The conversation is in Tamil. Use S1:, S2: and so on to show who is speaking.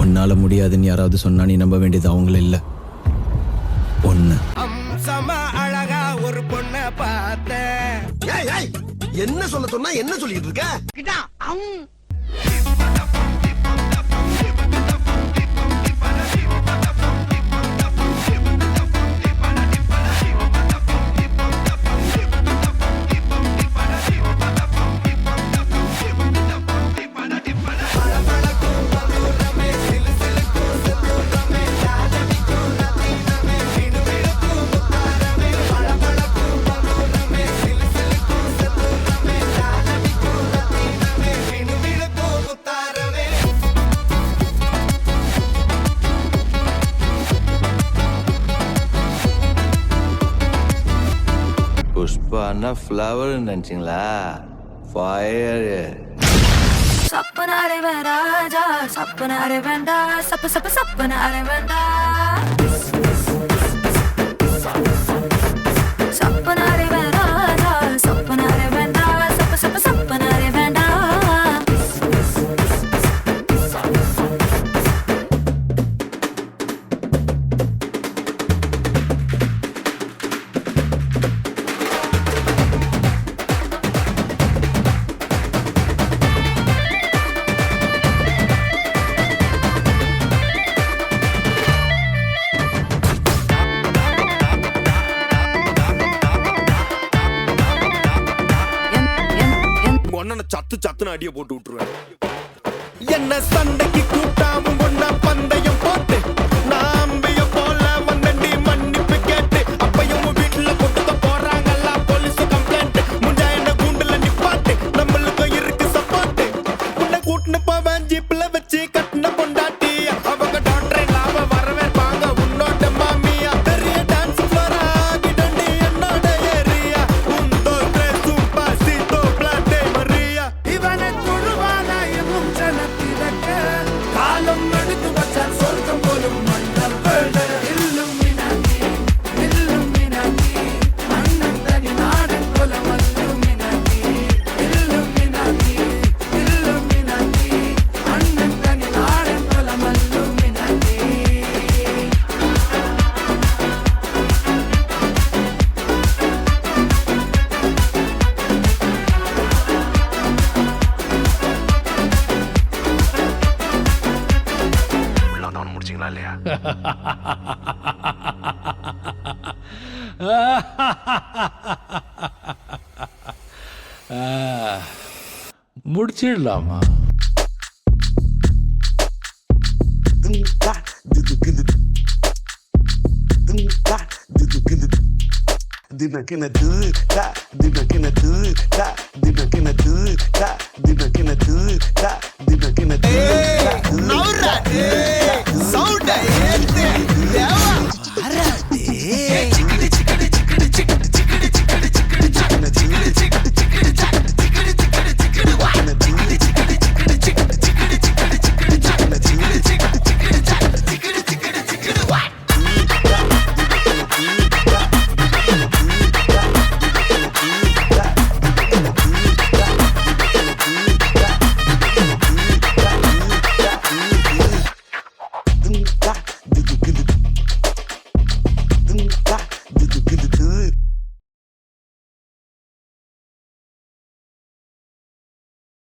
S1: உன்னால முடியாதுன்னு யாராவது சொன்னா நீ நம்ப வேண்டியது அவங்கள இல்ல ஒண்ணு.
S2: அழகா ஒரு பொண்ண பார்த்தேன்.
S3: என்ன சொல்ல சொன்னா என்ன சொல்லிட்டு இருக்க?
S4: புஷ்பானா ஃப்ளவர் நினைச்சிங்களா? ஃபயர்.
S5: சப்பனாரே வேண்டாஜா, சப்பனாரே வேண்டா, சப்பனாரே வேண்டா. சப்பனாரே வேண்டாஜா, சப்பனாரே வேண்டா, சப்பனாரே வேண்டா.
S2: சத்து சத்துன்னு அடிய போட்டு விட்டுருவேன். என்ன சண்டைக்கு கூட்டாமும் ஒன்னா பந்தயம் போட்டு நாம்பிய போல வந்தண்டி மன்னிப்பு கேட்டு அப்பையும் வீட்டுல கொண்டு போறாங்கல்ல போலீஸ் கம்ப்ளைண்ட். முஞ்சா என்ன கூண்டுல நிப்பாட்டு நம்மளுக்கும் இருக்கு சப்போர்ட். உன்னை கூட்டின போவேன் ஜீப்ல வச்சு கட்டின பொண்டாட்டி அவங்க டாக்டரை லாப வரவேற்பாங்க உன்னோட மாமியா. பெரிய டான்ஸ் ஃப்ளோரா கிடண்டி என்னோட ஏரியா உந்தோ ட்ரெஸ்ஸும் பாசித்தோ பிளாட்டே மரியா. இவனை தொழுவானா எனும் ஜனத்திலக்க காலம் எடுத்து வச்சான் சொர்க்கம் போலும் மன்னர் வேட. இல்லுமினாட்டி இல்லுமினாட்டி அண்ணன் தனி நாடன் போல மல்லுமினாட்டி. இல்லுமினாட்டி இல்லுமினாட்டி அண்ணன் தனி நாடன் போல மல்லுமினாட்டி. முடிச்சிங்களா இல்லையா?
S6: முடிச்சிடலாமா?
S3: நவுரா